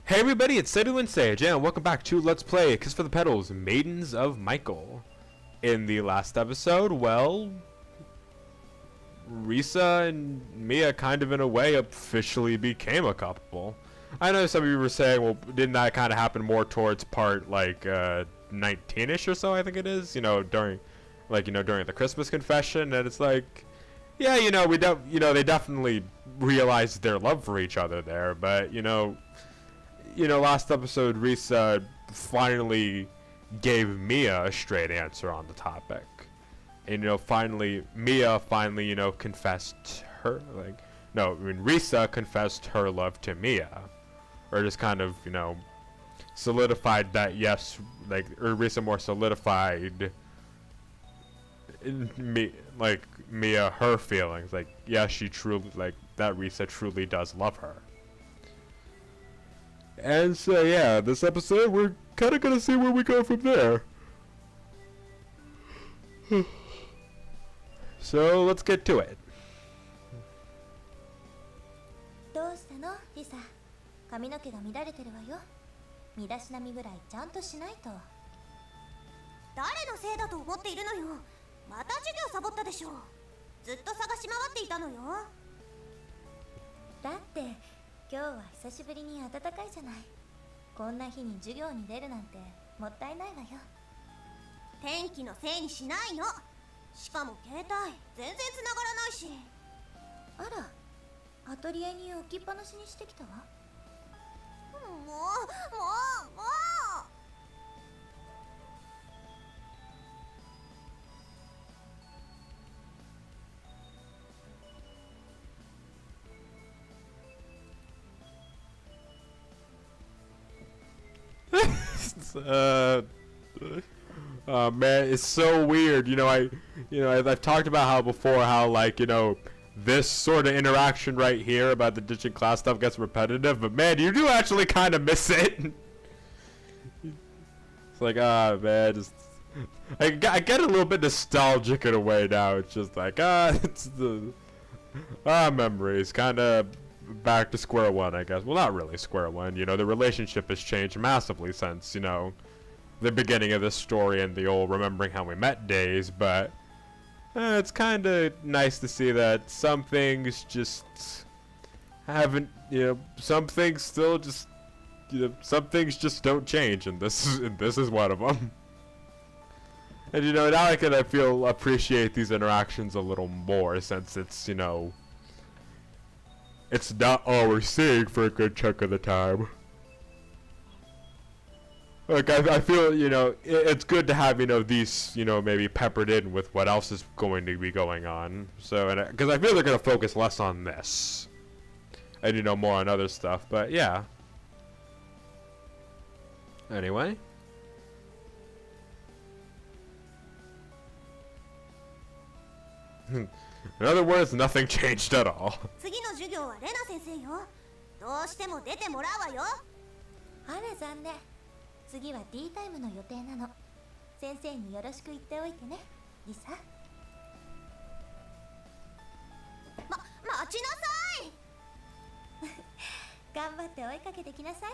Hey everybody, it's Sedu and Sage, and welcome back to Let's Play Kiss for the Petals, Maidens of Michael. In the last episode, well, Risa and Mia kind of in a way officially became a couple. I know some of you were saying, well, didn't that kind of happen more towards part like 19ish or so, I think it is, during the Christmas confession, and it's like, yeah, they definitely realized their love for each other there, but last episode, Risa finally gave Mia a straight answer on the topic. And, Mia finally, confessed her, Risa confessed her love to Mia. Or just kind of, solidified that, yes, or Risa more solidified Mia, her feelings. Yeah, she truly, that Risa truly does love her. And so, yeah, this episode, we're kind of going to see where we go from there. So, let's get to it. どうしたのリサ、髪の毛が乱れてるわよ。身だしなみぐらいちゃんとしないと。誰のせいだと思っているのよ。また授業サボったでしょ。ずっと探し回っていたのよ。だって今日は久しぶりに暖かいじゃない。こんな日に授業に出るなんてもったいないわよ。天気のせいにしないの。しかも携帯全然繋がらないし。あら、アトリエに置きっぱなしにしてきたわ。もう。Man, it's so weird. I've talked about how this sort of interaction right here about the ditching class stuff gets repetitive, but man, you do actually kind of miss it. It's like, man, I get a little bit nostalgic in a way now. It's just like, it's the memories, kind of back to square one, I guess. Well, not really square one. The relationship has changed massively since, the beginning of this story and the old remembering how we met days, but it's kind of nice to see that some things just haven't, some things still just, some things just don't change, and this is one of them. And now I can appreciate these interactions a little more, since it's it's not all we're seeing for a good chunk of the time. I feel, it's good to have, these, maybe peppered in with what else is going to be going on. So, because I feel they're going to focus less on this. And, more on other stuff. But, yeah. Anyway. In other words, nothing changed at all. 次の授業はレナ先生よ。どうしても出てもらうわよ。あら残念。次はティータイムの予定なの。先生によろしく言っておいてね、リサ。待ちなさい。頑張って追いかけてきなさい。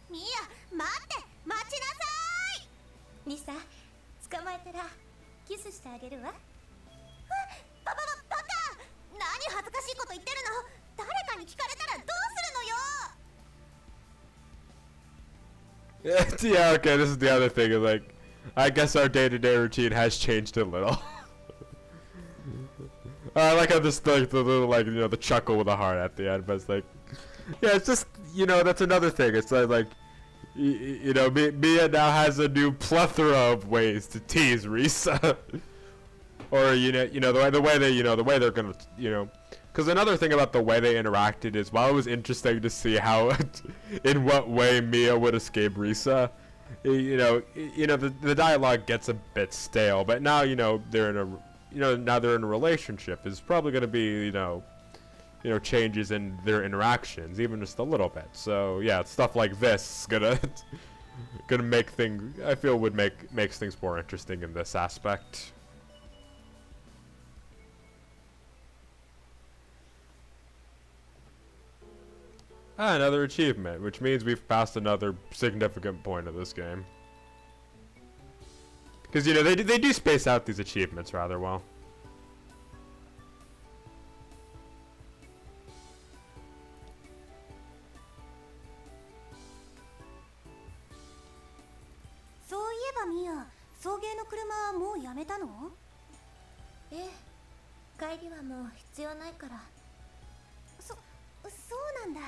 ミア、待って、待ちなさい。リサ、捕まえたらキスしてあげるわ。バカ。何恥ずかしいこと言ってるの。誰かに聞かれたらどうするのよ。Yeah, okay, this is the other thing. Is I guess our day-to-day routine has changed a little. I like how this, the little, the chuckle with a heart at the end, but it's yeah, it's just, that's another thing. It's Mia now has a new plethora of ways to tease Risa. Or, the way they're gonna, because another thing about the way they interacted is, while it was interesting to see how, in what way Mia would escape Risa, the dialogue gets a bit stale, but now, they're in a relationship. It's probably gonna be, changes in their interactions, even just a little bit. So yeah, stuff like this is gonna gonna make things, I feel would makes things more interesting in this aspect. Ah, another achievement, which means we've passed another significant point of this game. Because, you know, they do space out these achievements rather well.そういえばミヤ、送迎の車はもうやめたの？ええ、帰りはもう必要ないから。そうなんだ。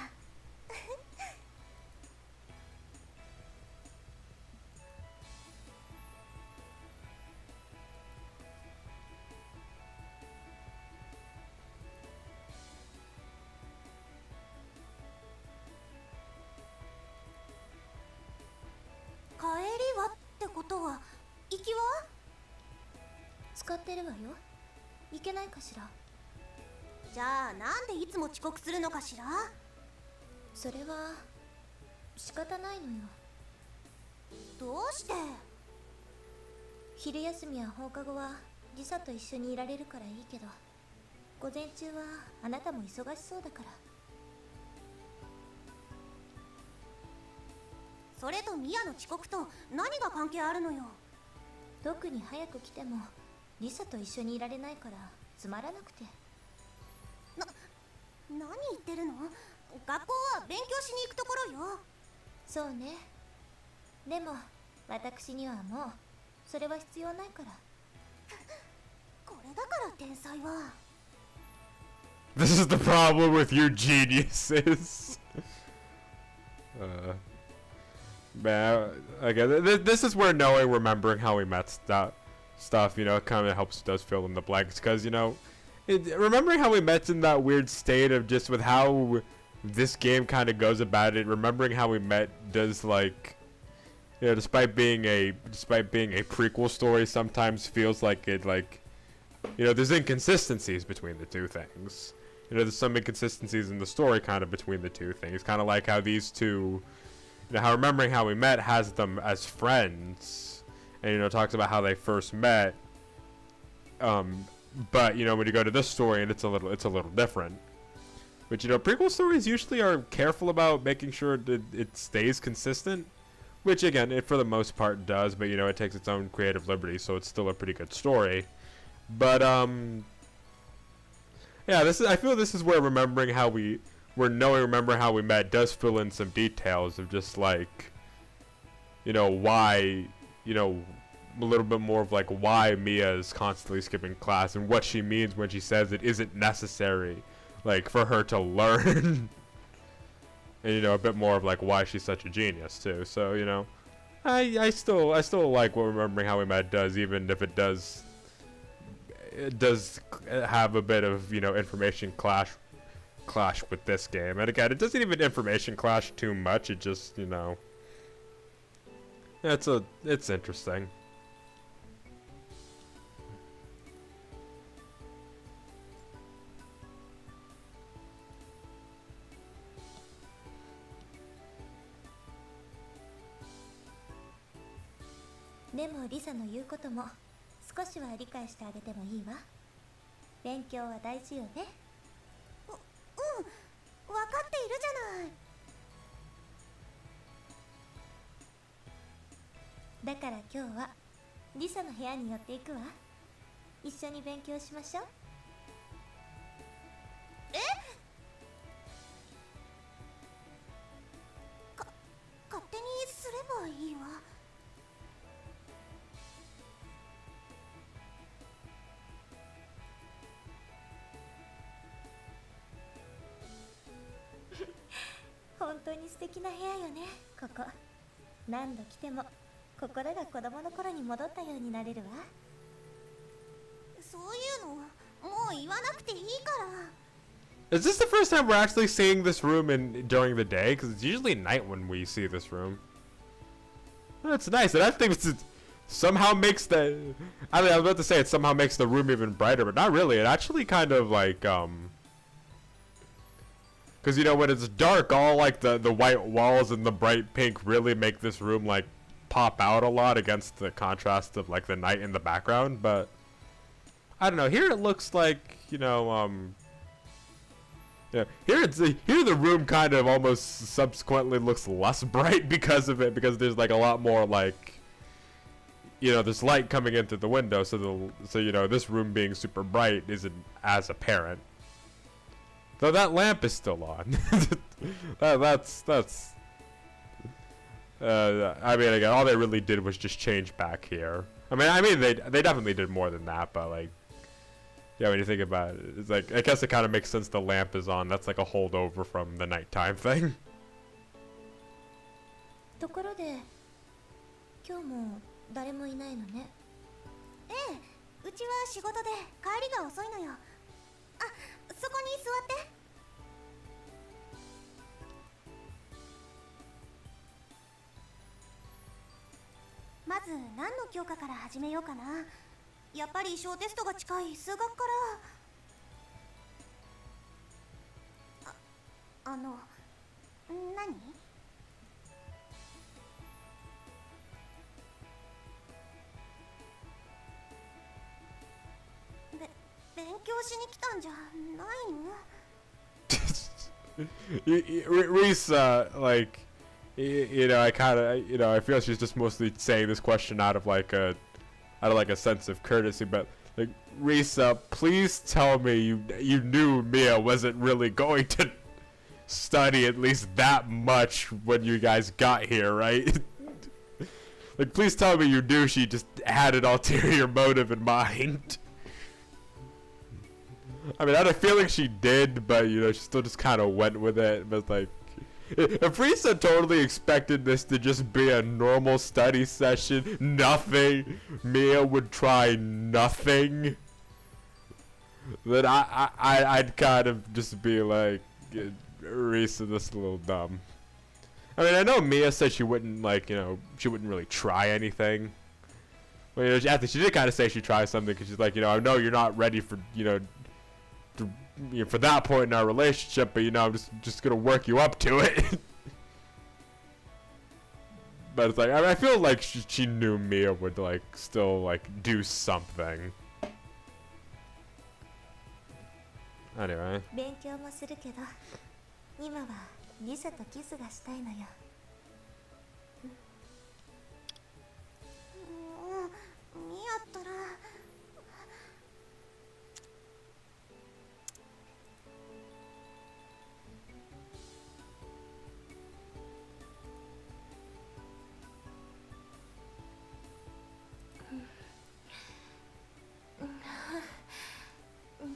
帰りはってことは、行きは？使ってるわよ。いけないかしら。じゃあなんでいつも遅刻するのかしら？それは仕方ないのよ。どうして？昼休みや放課後はリサと一緒にいられるからいいけど、午前中はあなたも忙しそうだから。それとミヤの遅刻と何が関係あるのよ？特に早く来てもリサと一緒にいられないからつまらなくて。何言ってるの？学校は勉強しに行くところよ。そうね。でも私にはもうそれは必要ないから。これだから天才は。This is the problem with you geniuses. Man, again, this is where knowing, remembering how we met stuff, you know, kind of does fill in the blanks, because, you know, remembering how we met's in that weird state of just with how this game kind of goes about it. Remembering how we met does, like, you know, despite being a prequel story, sometimes feels like it, like, you know, there's inconsistencies between the two things. You know, there's some inconsistencies in the story kind of between the two things. Kind of like how these two, you know, how remembering how we met has them as friends, and, you know, talks about how they first met. But, you know, when you go to this story, and it's a little different. But, you know, prequel stories usually are careful about making sure that it stays consistent, which, again, it for the most part does. But, you know, it takes its own creative liberty, so it's still a pretty good story. But yeah, I feel this is where remembering how we met does fill in some details of just, like, you know, why, you know, a little bit more of like why Mia is constantly skipping class and what she means when she says it isn't necessary, like, for her to learn. And, you know, a bit more of like why she's such a genius too. So, you know, I still like what remembering how we met does, even if it does have a bit of, you know, information clash with this game. And again, it doesn't even information clash too much. It just, you know, it's interesting. でもリサの言うことも少しは理解してあげてもいいわ。勉強は大事よね。分かっているじゃない。だから今日はリサの部屋に寄っていくわ。一緒に勉強しましょう。勝手にすればいいわ。本当に素敵な部屋よね、ここ。何度来ても心が子供の頃に戻ったようになれるわ。そういうのもう言わなくていいから。Is this the first time we're actually seeing this room during the day? Because it's usually night when we see this room. That's nice. And I think it somehow makes the... I mean, I was about to say it somehow makes the room even brighter, but not really. It actually kind of like... Because Because, you know, when it's dark, all, like, the white walls and the bright pink really make this room, like, pop out a lot against the contrast of, like, the night in the background. But, I don't know. Here it looks like, you know, yeah, here the room kind of almost subsequently looks less bright because of it, because there's like a lot more like, you know, there's light coming into the window, so you know, this room being super bright isn't as apparent. Though that lamp is still on. that's I mean, again, all they really did was just change back here. I mean they definitely did more than that, but like, yeah, when you think about it, it's like, I guess it kind of makes sense the lamp is on. That's like a holdover from the nighttime thing. ところで、今日も誰もいないのね。ええ、うちは仕事で帰りが遅いのよ。あ、そこに座って。まず何の教科から始めようかな。やっぱり小テストが近い数学から。何？勉強しに来たんじゃないの？Risa, like, you know, I kind of, you know, I feel she's just mostly saying this question out of like a sense of courtesy, but like, Risa, please tell me you knew Mia wasn't really going to study at least that much when you guys got here, right? Like, please tell me you knew she just had an ulterior motive in mind. I mean, I had a feeling she did, but you know, she still just kind of went with it. But like, if Risa totally expected this to just be a normal study session, nothing, Mia would try nothing, then I'd kind of just be like, Risa, this is a little dumb. I mean, I know Mia said she wouldn't, like, you know, she wouldn't really try anything. Well, you know, she did kind of say she'd try something, because she's like, you know, I know you're not ready for, you know, for that point in our relationship, but you know, I'm just gonna work you up to it. But it's like, I mean, I feel like she knew Mia would like still like do something. Anyway. 勉強もするけど、今はリサとキスがしたいのよ。ミアったら。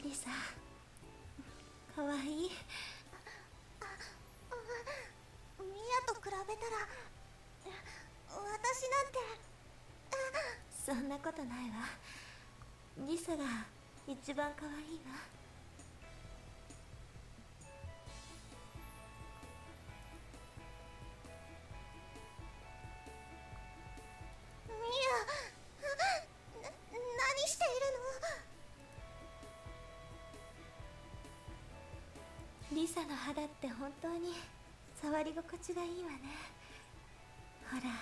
リサ、かわいい。ミアと比べたら私なんて。そんなことないわ。リサが一番かわいいわ。ミア、何しているの？リサの肌って本当に触り心地がいいわね。ほら。いや、ダ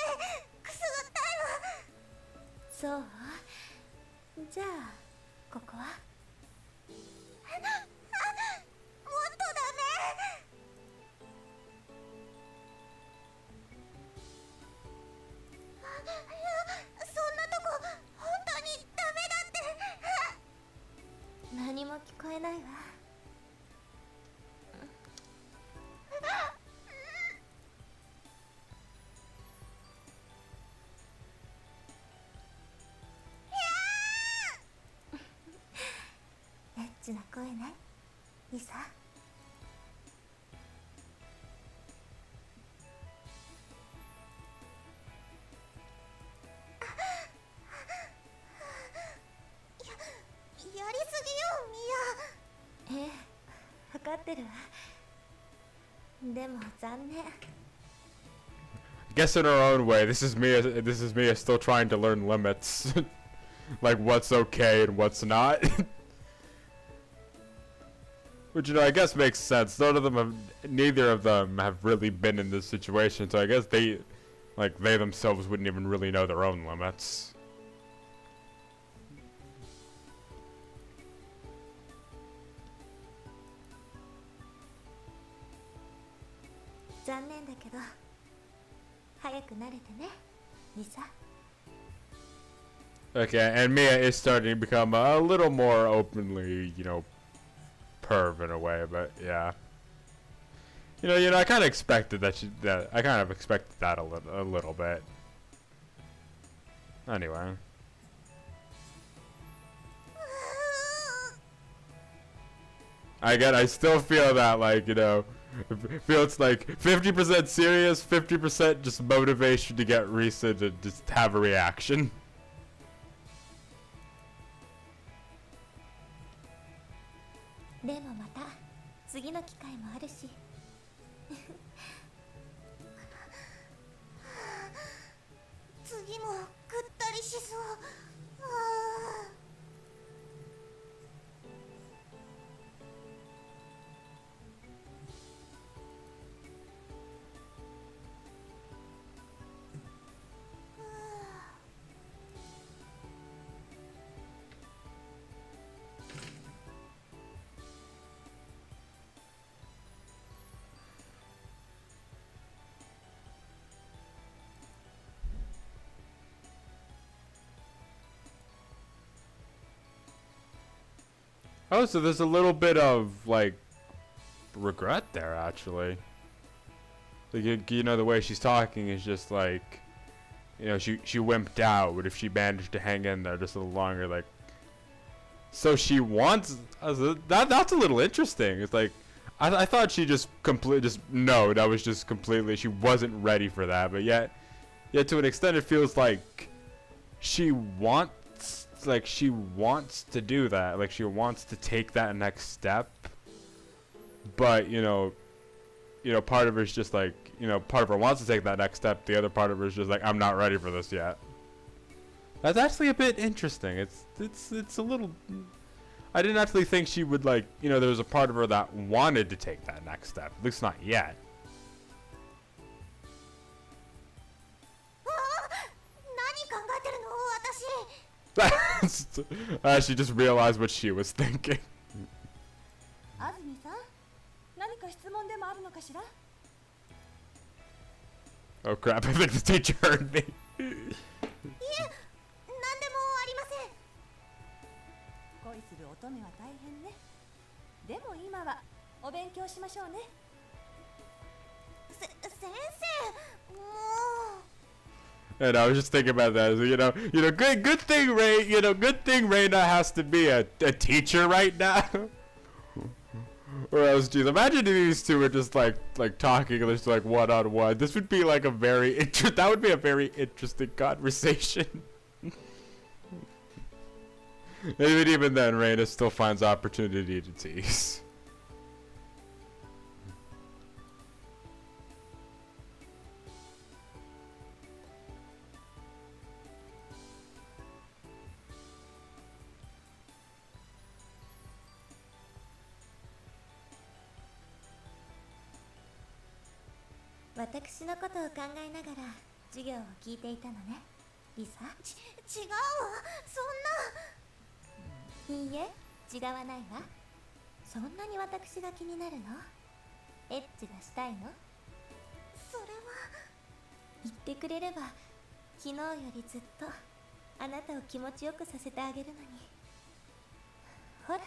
メ、くすぐったいわ。そう？じゃあここは？もっとダメ。いや、そんなとこ本当にダメだって。何も聞こえないわ。エッチな声ね、リサ。やりすぎよ、ミア。ええ、分かってるわ。でも残念。Guess in her own way, this is Mia still trying to learn limits. Like what's okay and what's not. Which, you know, I guess makes sense. Neither of them have really been in this situation, so I guess they themselves wouldn't even really know their own limits. 残念だけど早く慣れてね、リサ。 Okay, and Mia is starting to become a little more openly, you know, perv in a way, but yeah. You know, I kind of expected that a little bit. Anyway. I still feel that, like, you know, it feels like 50% serious, 50% just motivation to get Risa to just have a reaction. でもまた次の機会もあるし。次もぐったりしそう。Oh, so there's a little bit of, like, regret there, actually. Like, you know, the way she's talking is just like, you know, she wimped out, but if she managed to hang in there just a little longer, like, so she wants, that's a little interesting. It's like, I thought she just no, that was just completely, she wasn't ready for that, but yet to an extent it feels like she wants to do that, like she wants to take that next step, but you know part of her is just like, you know, part of her wants to take that next step, the other part of her is just like, I'm not ready for this yet. That's actually a bit interesting. It's a little, I didn't actually think she would, like, you know, there was a part of her that wanted to take that next step, at least not yet. She just realized what she was thinking. Oh crap, I think the teacher heard me. And I was just thinking about that. You know, good thing Reina has to be a teacher right now. Or else, geez, imagine if these two were just like talking, just like one-on-one. This would be like that would be a very interesting conversation. Even then, Reina still finds opportunity to tease. 私のことを考えながら授業を聞いていたのね、リサ。違うわ、そんな。いいえ、違わないわ。そんなに私が気になるの？エッチがしたいの？それは。言ってくれれば、昨日よりずっとあなたを気持ちよくさせてあげるのに。ほら。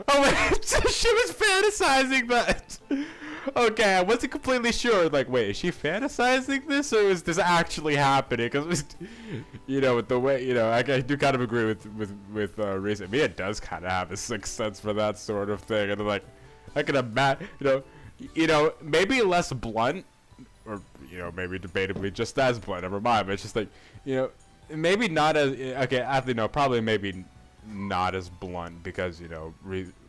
Oh wait, she was fantasizing that. Okay, I wasn't completely sure. Like, wait, is she fantasizing this, or is this actually happening? Because, you know, with the way, you know, I do kind of agree with Risa. Mia does kind of have a sixth sense for that sort of thing, and like, I can imagine, you know, maybe less blunt, or you know, maybe debatably just as blunt. Never mind, but it's just like, you know, maybe not as okay. Actually, no, probably maybe not as blunt because, you know,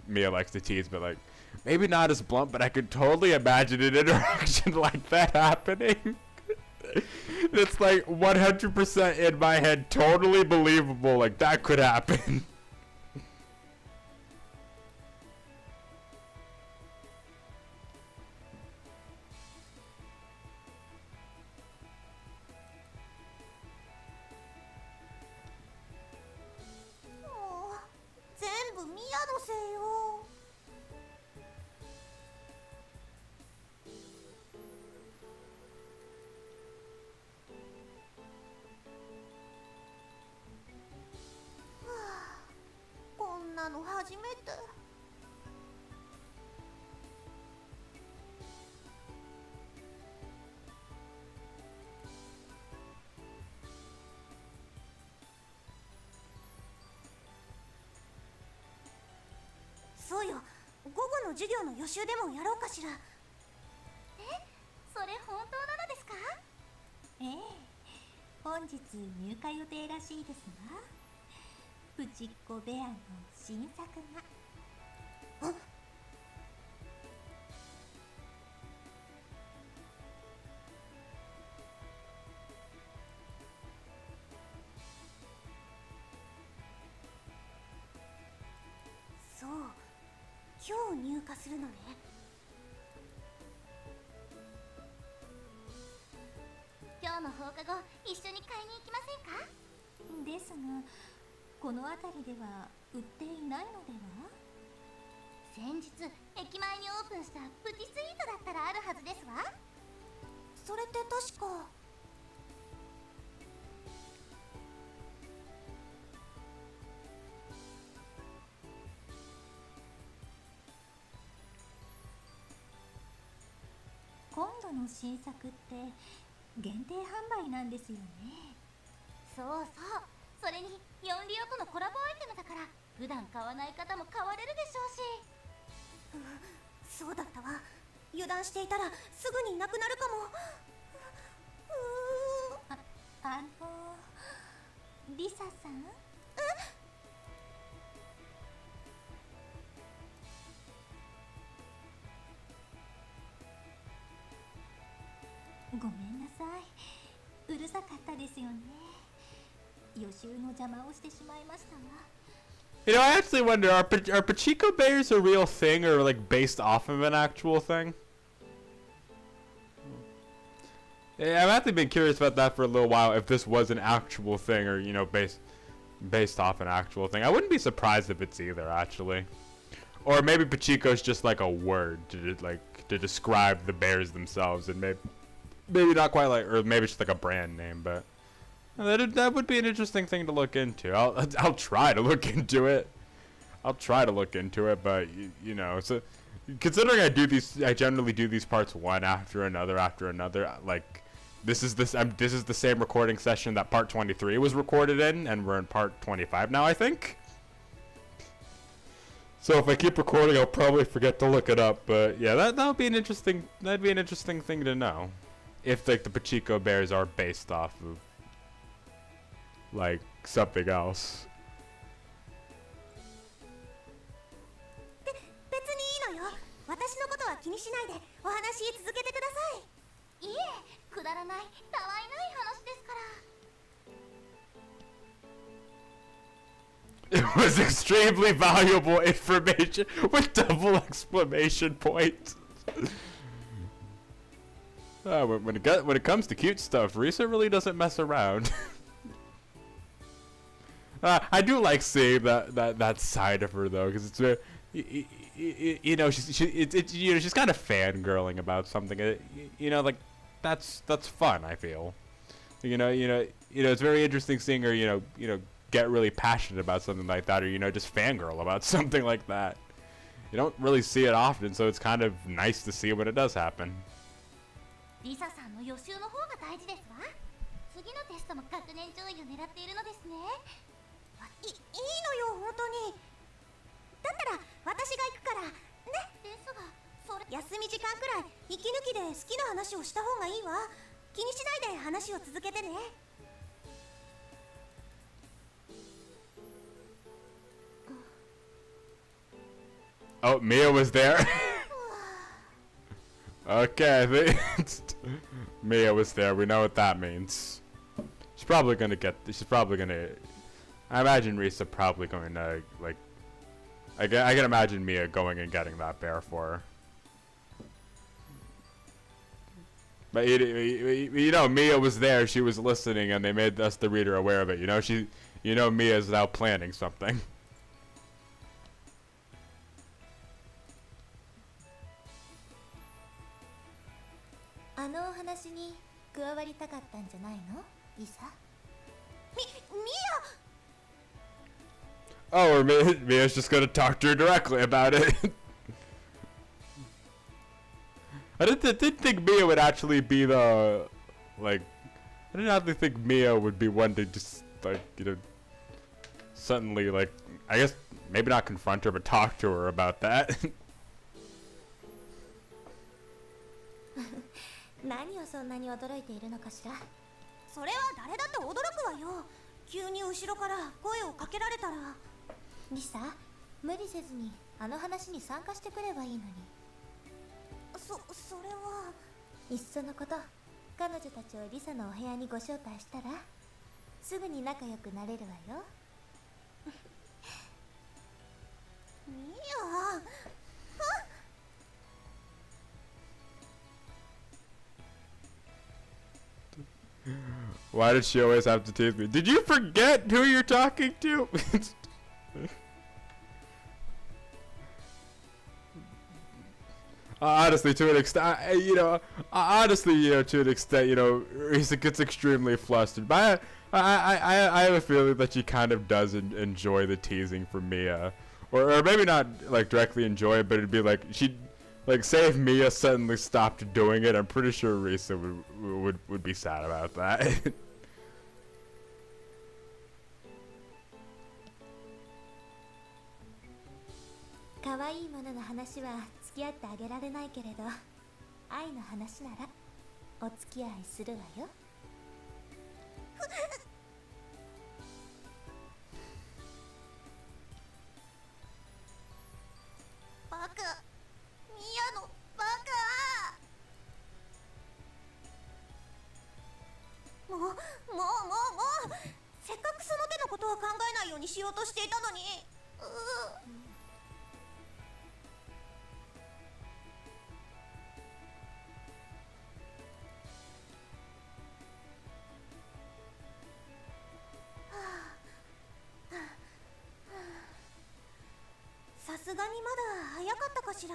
Mia likes to tease, but like maybe not as blunt, but I could totally imagine an interaction like that happening. It's like 100% in my head, totally believable, like that could happen. もう全部ミヤのせいよ。はあ、こんなの初めて。そうよ、午後の授業の予習でもやろうかしら。それ本当なのですか？ええ、本日入荷予定らしいですが、プチッコベアの新作が。そう、今日入荷するのね。今日の放課後一緒に買いに行きませんか？ですが、この辺りでは売っていないのでは？先日駅前にオープンしたプティスイートだったらあるはずですわ。それって確か。今度の新作って限定販売なんですよね。そうそう、それにヨンリオとのコラボアイテムだから普段買わない方も買われるでしょうし。そうだったわ。油断していたらすぐになくなるかも。リサさん？ごめんなさい。うるさかったですよね。予習の邪魔をしてしまいましたわ。You know, I actually wonder, are Pacheco bears a real thing or like based off of an actual thing? Yeah, I've actually been curious about that for a little while, if this was an actual thing or, you know, based off an actual thing. I wouldn't be surprised if it's either, actually. Or maybe Pacheco's just like a word to describe the bears themselves, and maybe not quite like, or maybe it's just like a brand name, but that would be an interesting thing to look into. I'll try to look into it. I'll try to look into it, but you know, so considering I generally do these parts one after another, like this is the same recording session that part 23 was recorded in, and we're in part 25 now, I think. So if I keep recording, I'll probably forget to look it up, but yeah, that'd be an interesting thing to know. If like the Pacheco bears are based off of like something else. 別にいいのよ。私のことは気にしないでお話続けてください。いえ、くだらない、たわいない話ですから。It was extremely valuable information with double exclamation points. When it comes to cute stuff, Risa really doesn't mess around. I do like seeing that side of her though, because it's very, you know, she's kind of fangirling about something. You know, like that's fun. I feel, you know, it's very interesting seeing her, you know, get really passionate about something like that, or you know, just fangirl about something like that. You don't really see it often, so it's kind of nice to see when it does happen. リサさんの予習の方が大事ですわ。次のテストも学年上位を狙っているのですね。いいのよ、本当に。だったら私が行くからね。ですが、それ休み時間くらい息抜きで好きな話をした方がいいわ。気にしないで話を続けてね。Oh, Mia was there. Okay, I think Mia was there. We know what that means. She's probably gonna get. She's probably gonna. I imagine Risa probably going to like. I can imagine Mia going and getting that bear for her. But you know, Mia was there. She was listening, and they made us, the reader, aware of it. You know, Mia is now planning something. あのお話に加わりたかったんじゃないの、リサ？ミア Oh, or Mia's just gonna talk to her directly about it. I didn't think Mia would actually be the, like, I didn't actually think Mia would be one to just, like, you know, suddenly, like, I guess, maybe not confront her, but talk to her about that. 何をそんなに驚いているのかしら。それは誰だって驚くわよ。急に後ろから声をかけられたら。リサ、無理せずにあの話に参加してくればいいのに。それは。いっそのこと、彼女たちをリサのお部屋にご招待したら、すぐに仲良くなれるわよ。ミア。Why did she always have to tease me? Did you forget who you're talking to? Honestly, to an extent, you know, honestly, you know, to an extent, you know, Risa gets extremely flustered. But I have a feeling that she kind of does enjoy the teasing from Mia, or maybe not like directly enjoy it, but it'd be like she'd like say if Mia suddenly stopped doing it. I'm pretty sure Risa would be sad about that. 可愛いものの話は付き合ってあげられないけれど、愛の話ならお付き合いするわよ。バカ。ミアのバカ。もうせっかくその手のことは考えないようにしようとしていたのに。さすがにまだ早かったかしら。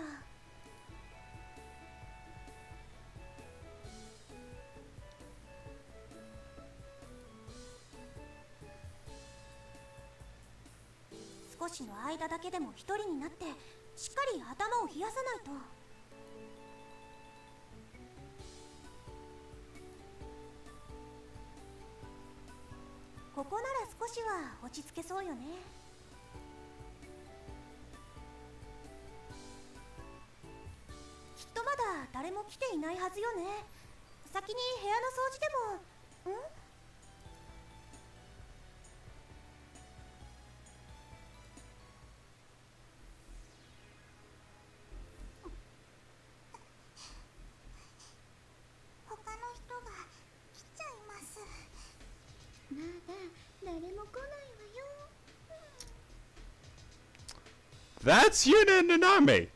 少しの間だけでも一人になってしっかり頭を冷やさないと。ここなら少しは落ち着けそうよね。きっとまだ誰も来ていないはずよね。先に部屋の掃除でも。他の人が来ちゃいます。まだ誰も来ないわよ。That's Yuna and Nanami.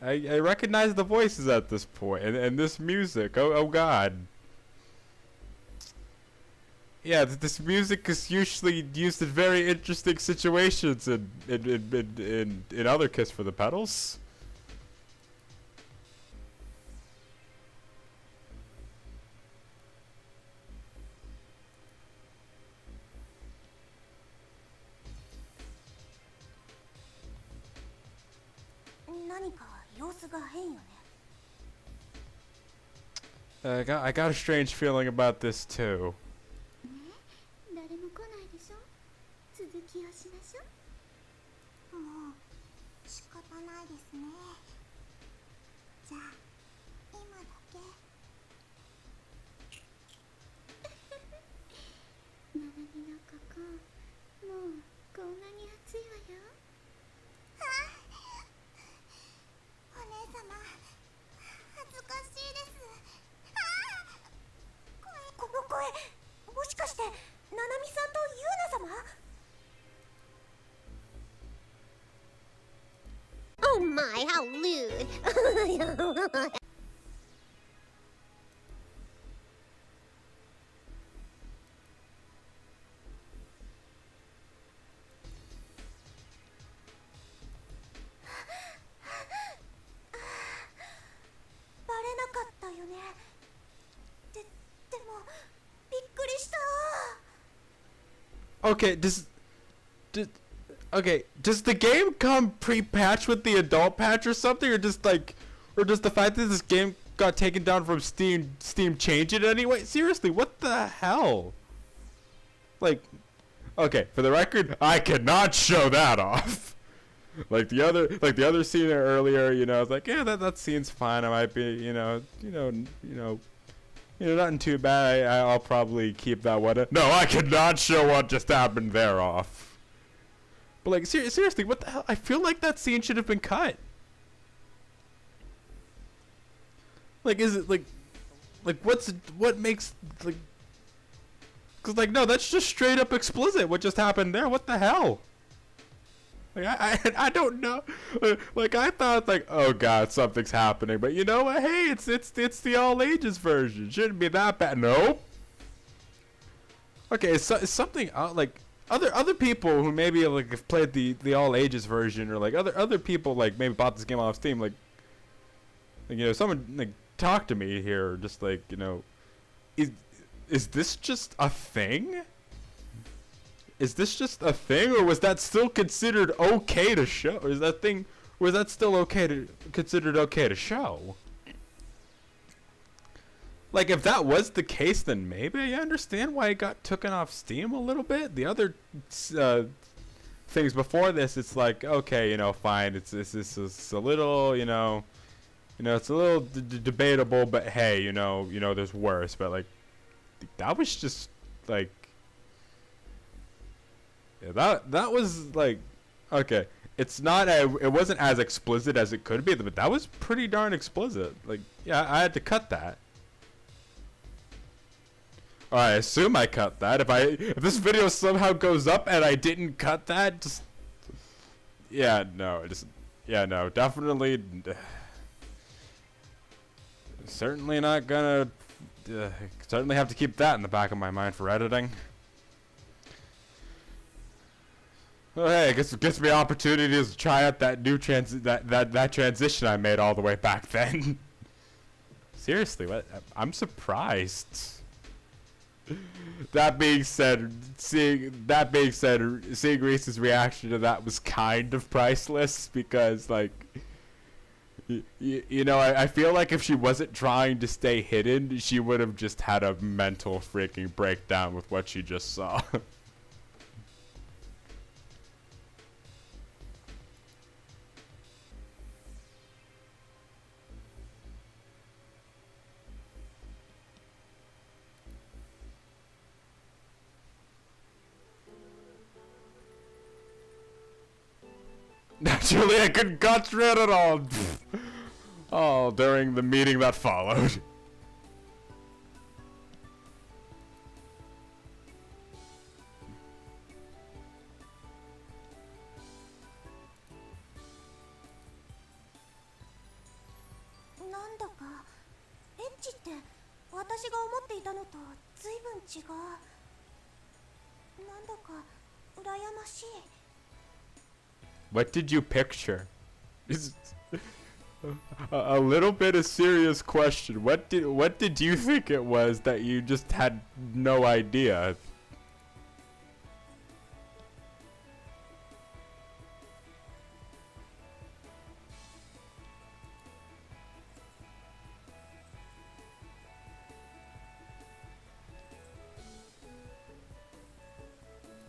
I recognize the voices at this point, and this music. Oh God. Yeah, this music is usually used in very interesting situations in other Kiss for the Petals. 何か様子が変よね。I got a strange feeling about this too. 誰も来ないでしょ。続きをしましょう。もう仕方ないですね。じゃあ今だけ。ななみのここ、もうこんなに暑いわよ。お姉様、ったよね。でもびっくりした。 Okay, does the game come pre-patched with the adult patch or something, or just like, or does the fact that this game got taken down from Steam change it anyway? Seriously, what the hell? Like, okay, for the record, I cannot show that off. Like the other scene earlier, you know, I was like, yeah, that scene's fine. I might be, nothing too bad. I'll probably keep that one. No, I cannot show what just happened there off. But like, seriously, what the hell? I feel like that scene should have been cut. Like, is it like what makes like? Cause like, no, that's just straight up explicit. What just happened there? What the hell? Like I don't know. Like I thought like, oh god, something's happening. But you know what? Hey, it's the all ages version. Shouldn't be that bad. Nope. Okay, it's something like other people who maybe like have played the all ages version, or like other people like maybe bought this game off Steam. Like you know, someone like talk to me here, or just like, you know, is this just a thing? Is this just a thing, or was that still considered okay to show? Or is that still considered okay to show? Like, if that was the case, then maybe I understand why it got taken off Steam a little bit. The other things before this, it's like, okay, you know, fine. It's a little, it's a little debatable, but hey, you know, there's worse. But like, that was just like. Yeah, that was like, okay, it wasn't as explicit as it could be, but that was pretty darn explicit. Like, yeah, I had to cut that. Or I assume I cut that. If this video somehow goes up and I didn't cut that, just no, definitely, certainly not gonna, certainly have to keep that in the back of my mind for editing. Well, hey, it gets me opportunities to try out that new that transition I made all the way back then. Seriously, what? I'm surprised. That being said, seeing Risa's reaction to that was kind of priceless, because like, you know, I feel like if she wasn't trying to stay hidden, she would have just had a mental freaking breakdown with what she just saw. Naturally, I couldn't concentrate at all. Oh, during the meeting that followed.なんだかエッチって私が思っていたのと随分違う。なんだか羨ましい。What did you picture? A little bit of serious question. What did you think it was that you just had no idea?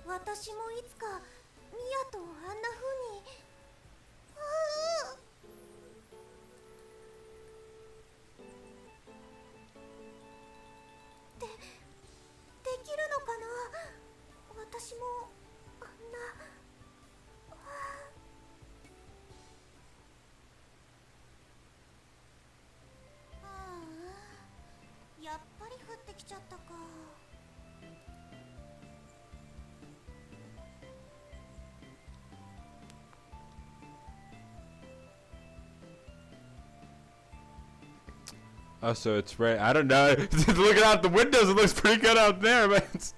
私もいつかミヤとあんな風に。できるのかな。私もあんな。やっぱり降ってきちゃったか。Oh, so it's right. I don't know. Looking out the windows, it looks pretty good out there, but it's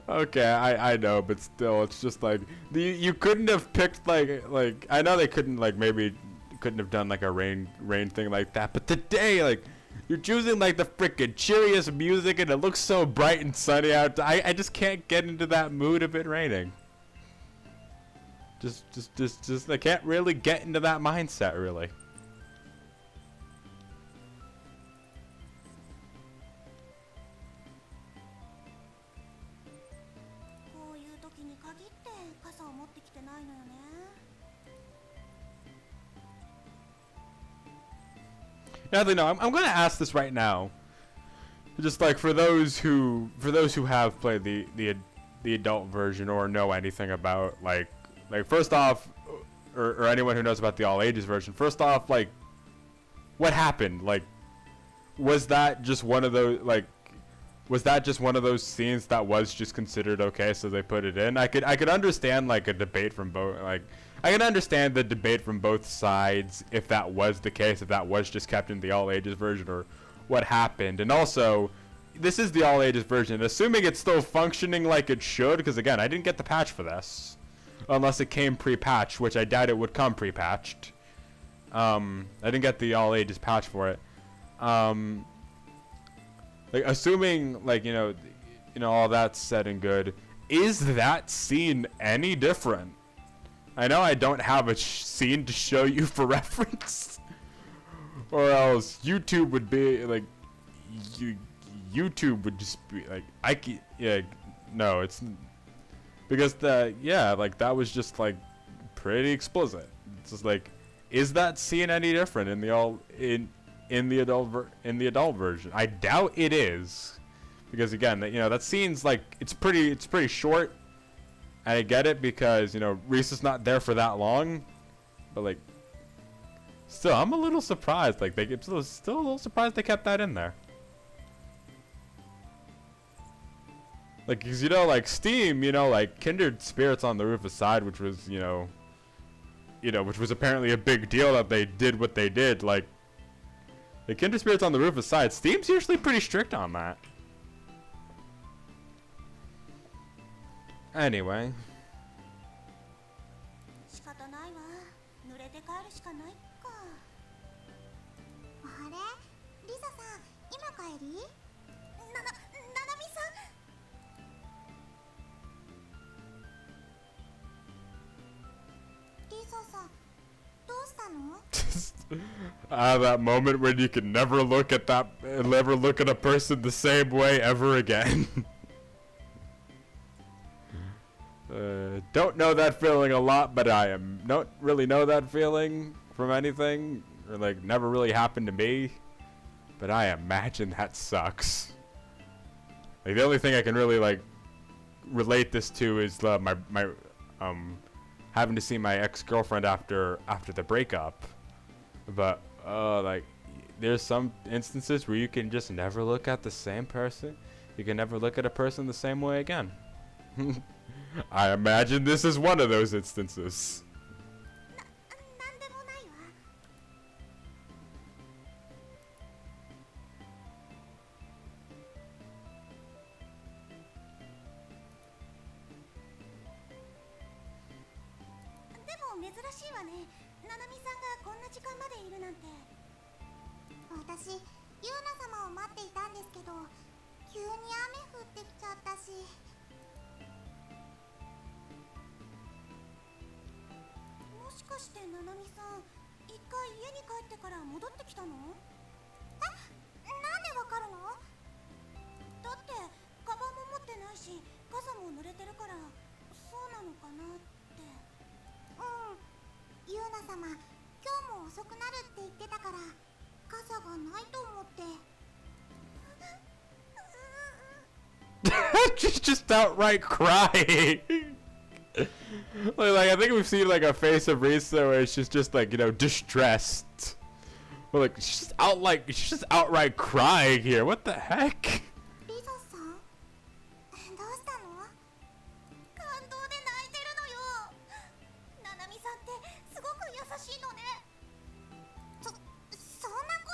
okay. I know, but still, it's just like you couldn't have picked like I know they couldn't like maybe couldn't have done like a rain thing like that, but today like you're choosing like the freaking cheeriest music and it looks so bright and sunny out. I just can't get into that mood of it raining. Just I can't really get into that mindset really. こういう時に限って傘を持ってきてないのよね。Natalie, no, I'm gonna ask this right now. Just like for those who have played the adult version or know anything about like first off, or anyone who knows about the all ages version. First off, like what happened? Like was that just one of those scenes that was just considered okay, so they put it in? I could understand like a debate from both I can understand the debate from both sides if that was the case, if that was just kept in the all ages version or what happened. And also, this is the all ages version, assuming it's still functioning like it should, because again, I didn't get the patch for this. Unless it came pre-patched, which I doubt it would come pre-patched. I didn't get the all ages patch for it. Like assuming like you know all that's said and good, is that scene any different? I know I don't have a scene to show you for reference, or else YouTube would be like, YouTube would just be like, no, it's because like that was just like pretty explicit. It's just like, is that scene any different in the adult version? I doubt it is, because again, that scene's like it's pretty short. I get it because Risa's not there for that long, but like still I'm a little surprised. Like still a little surprised they kept that in there. Like because like Steam, like Kindred Spirits on the Roof Aside, which was which was apparently a big deal that they did what they did. Like the Kindred Spirits on the Roof Aside, Steam's usually pretty strict on that. Anyway. 仕方ないわ。濡れて帰るしかないか。あれ？リサさん、今帰り？ななみさん。リサさん、どうしたの？ That moment when you can never look at a person the same way ever again. Don't know that feeling a lot, but I don't really know that feeling from anything, or like never really happened to me, but I imagine that sucks. Like the only thing I can really like relate this to is my having to see my ex-girlfriend after the breakup. But like there's some instances where you can just never look at the same person. You can never look at a person the same way again. I imagine this is one of those instances. なんでもないわ。でも珍しいわね。ななみさんがこんな時間までいるなんて。私、ユーナ様を待っていたんですけど、急に雨降ってきちゃったし。もしかしてななみさん、一回家に帰ってから戻ってきたの？なんでわかるの？だってカバンも持ってないし、傘も濡れてるから、そうなのかなって。ユーナ様、今日も遅くなるって言ってたから、傘がないと思って。She's just outright crying. like I think we've seen like a face of Risa where she's just like distressed. But like she's just outright crying here. What the heck? リサさん、どうしたの？感動で泣いてるのよ。ななみさんってすごく優しいのね。そんなこ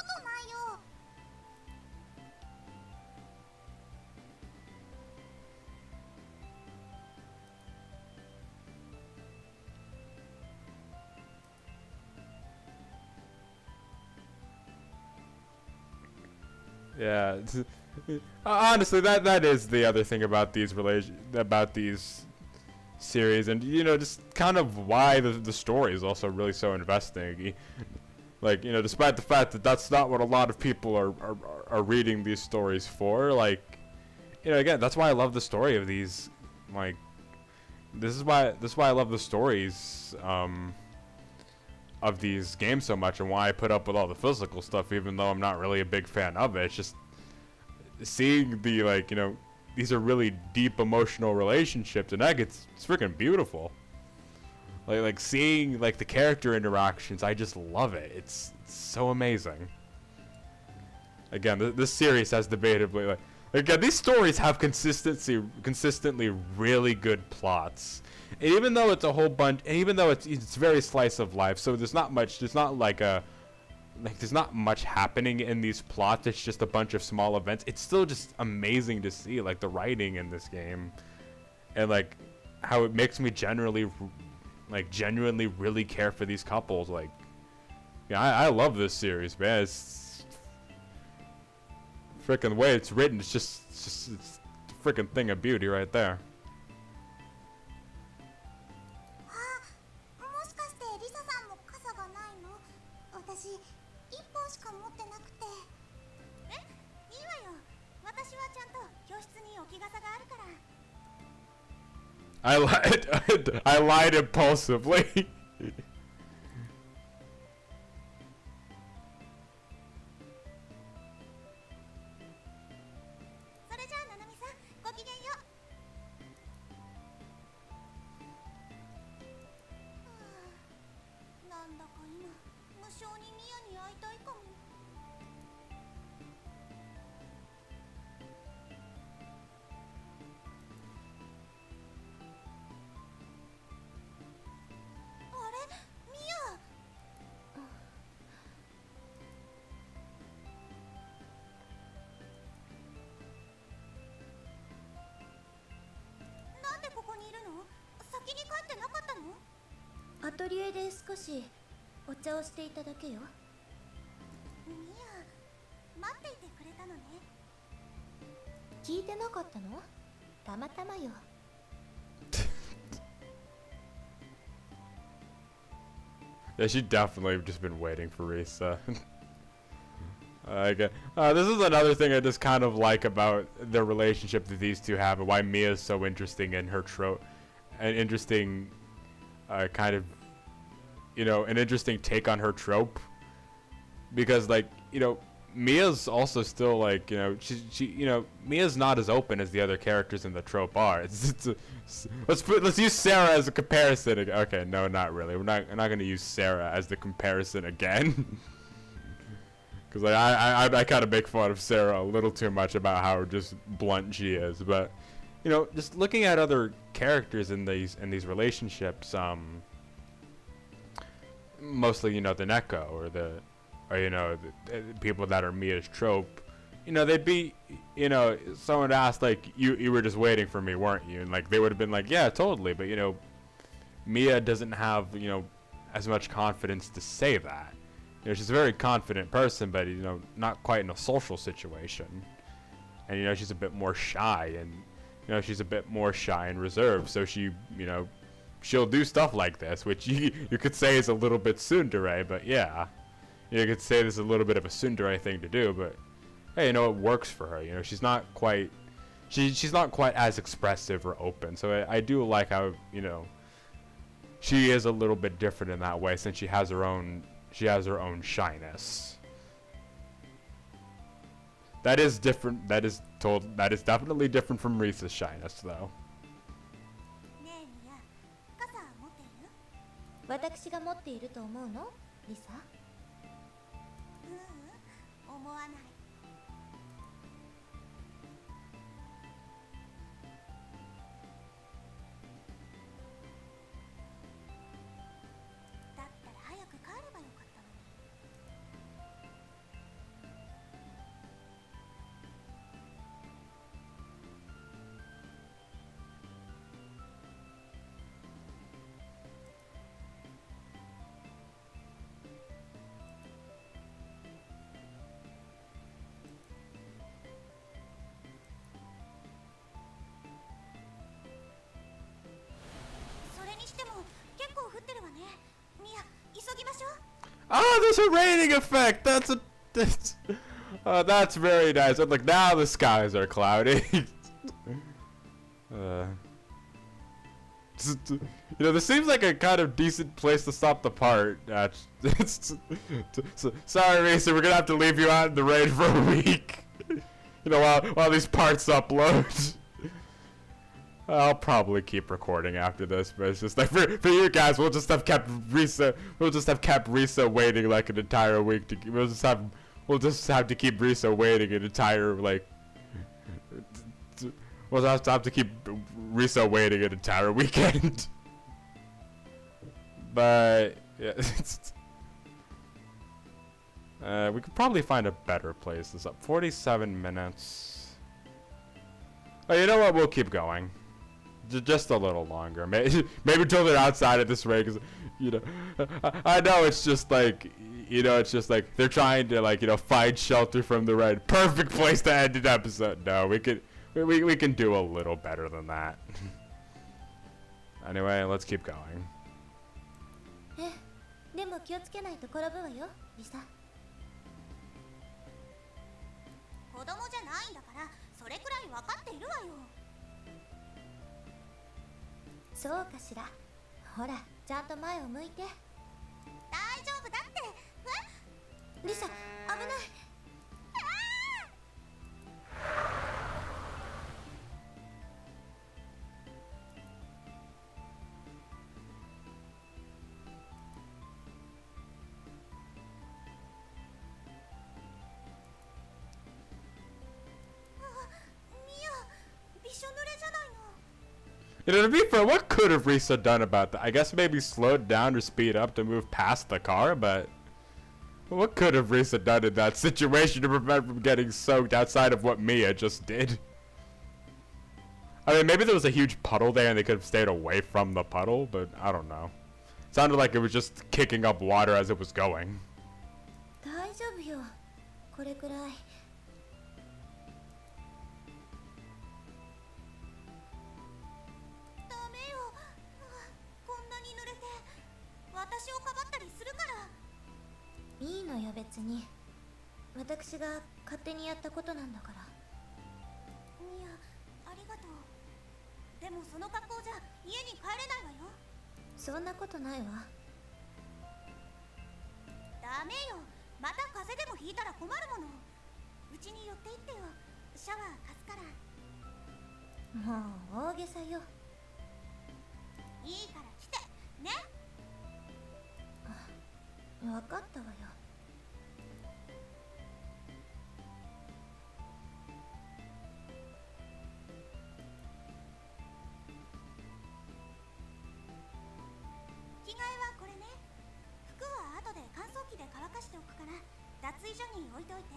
とないよ。Yeah. Honestly, that is the other thing about these series, and just kind of why the story is also really so investing. Like, despite the fact that that's not what a lot of people are reading these stories for, like, again, that's why I love the story of these, like, this is why I love the stories of these games so much, and why I put up with all the physical stuff, even though I'm not really a big fan of it. It's just seeing the, like, these are really deep emotional relationships, and it's freaking beautiful. Like seeing, like, the character interactions, I just love it. It's so amazing. Again, this series has debatably, like, again, these stories have consistently really good plots. And even though it's a whole bunch, and even though it's very slice of life, so there's not much happening in these plots. It's just a bunch of small events. It's still just amazing to see, like, the writing in this game, and, like, how it makes me genuinely really care for these couples. Like, yeah, I love this series, man. It's freaking the way it's written. It's it's a freaking thing of beauty right there. もしかしてリサさんも傘がないの？私一本しか持ってなくて。え、いいわよ。私はちゃんと教室に置き傘があるから。I lied impulsively. それじゃあななみさん、ごきげんよう。なんだか今無性にミヤに会いたいかも。あれ、ミヤ。なんでここにいるの？先に帰ってなかったの？アトリエで少しお茶をしていただけよ。ミヤ、待っていてくれたのね。聞いてなかったの？たまたまよ。Yeah, she definitely just been waiting for Risa. Okay. This is another thing I just kind of like about the relationship that these two have, and why Mia's so interesting in her trope, an interesting kind of, an interesting take on her trope, because, like, Mia's also still, like, Mia's not as open as the other characters in the trope are. Let's use Sarah as a comparison. Okay, no, not really. I'm not gonna use Sarah as the comparison again. Because, like, I kind of make fun of Sarah a little too much about how just blunt she is. But, just looking at other characters in these relationships, mostly, the Neko or the people that are Mia's trope, they'd be, someone asked, like, you were just waiting for me, weren't you? And, like, they would have been like, yeah, totally. But, Mia doesn't have, as much confidence to say that. She's a very confident person, but, not quite in a social situation. And, she's a bit more shy, and, she's a bit more shy and reserved. So she, she'll do stuff like this, which you could say is a little bit tsundere, but yeah. You could say this is a little bit of a tsundere thing to do, but hey, it works for her. She's not quite, she's not quite as expressive or open. So I do like how, she is a little bit different in that way, since she has her own shyness. That is different. That is definitely different from Risa's shyness, though. ねえミヤ、傘持っている？私が持っていると思うの？リサ？思わない。だったら早く帰ればよかったのに。ミヤ、急ぎましょう。 Oh, there's a raining effect. That's very nice. And look, now the skies are cloudy. This seems like a kind of decent place to stop the part. Sorry, Risa, we're gonna have to leave you out in the rain for a week. While these parts upload. I'll probably keep recording after this, but it's just like for you guys, we'll just have kept Risa waiting like an entire week we'll just have to keep Risa waiting an entire we'll have to keep Risa waiting an entire weekend. But yeah, we could probably find a better place. This up 47 minutes. Oh, you know what? We'll keep going. Just a little longer, maybe until they're outside of this rain. Cause I know it's just like they're trying to find shelter from the rain. Perfect place to end an episode. No, we can do a little better than that. Anyway, let's keep going. でも気をつけないと転ぶわよ、リサ。子供じゃないんだから、それくらい分かっているわよ。そうかしら。ほら、ちゃんと前を向いて。大丈夫だって。リサ、危ない。To be fair, what could have Risa done about that? I guess maybe slowed down or speed up to move past the car, but what could have Risa done in that situation to prevent from getting soaked outside of what Mia just did? I mean, maybe there was a huge puddle there and they could have stayed away from the puddle, but I don't know. It sounded like it was just kicking up water as it was going. 大丈夫よ。これくらい。いいのよ別に。私が勝手にやったことなんだから。ミヤ、ありがとう。でもその格好じゃ家に帰れないわよ。そんなことないわ。ダメよ。また風邪でもひいたら困るもの。うちに寄っていってよ。シャワー貸すから。もう大げさよ。いいから来てね。分かったわよ。着替えはこれね。服は後で乾燥機で乾かしておくから脱衣所に置いといて。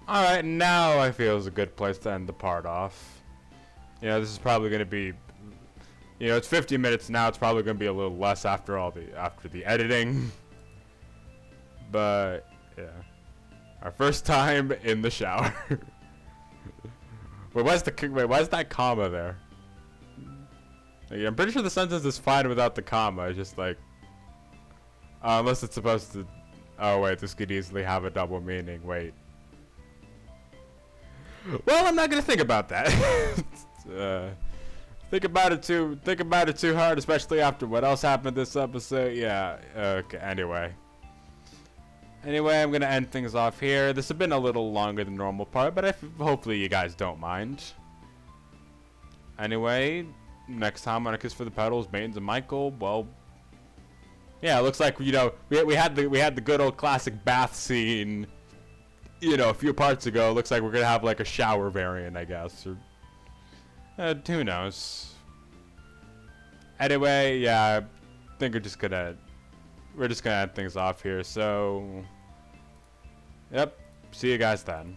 Alright, now I feel is a good place to end the part off. This is probably going to be it's 50 minutes now. It's probably going to be a little less after the editing. But yeah, our first time in the shower. Wait, why is that comma there? I'm pretty sure the sentence is fine without the comma. It's just like, unless it's supposed to. Oh wait, this could easily have a double meaning. Wait. Well, I'm not gonna think about that. Think about it too hard, especially after what else happened this episode. Yeah, okay, anyway, I'm gonna end things off here. This has been a little longer than normal part, but hopefully you guys don't mind. Anyway, next time on A Kiss for the Petals, Maidens and Michael, well, yeah, it looks like, we had the good old classic bath scene, a few parts ago. Looks like we're gonna have like a shower variant, I guess, or who knows. Anyway, yeah, I think we're just gonna end things off here. So, yep, see you guys then.